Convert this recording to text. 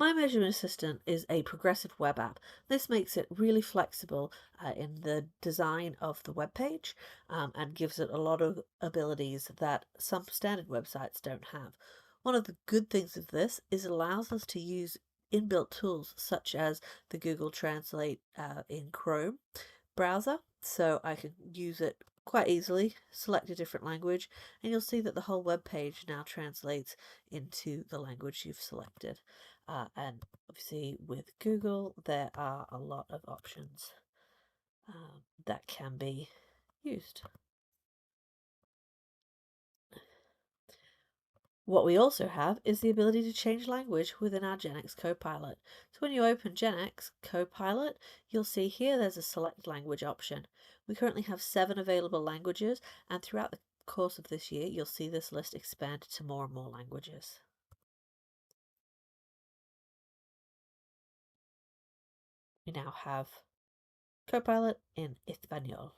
My Measurement Assistant is a progressive web app. This makes it really flexible in the design of the web page and gives it a lot of abilities that some standard websites don't have. One of the good things of this is it allows us to use inbuilt tools such as the Google Translate in Chrome browser, so I can use it quite easily, select a different language, and you'll see that the whole web page now translates into the language you've selected. And obviously with Google, there are a lot of options that can be used. What we also have is the ability to change language within our GenX Copilot. So when you open GenX Copilot, you'll see here there's a select language option. We currently have 7 available languages, and throughout the course of this year, you'll see this list expand to more and more languages. We now have Copilot in Espanol.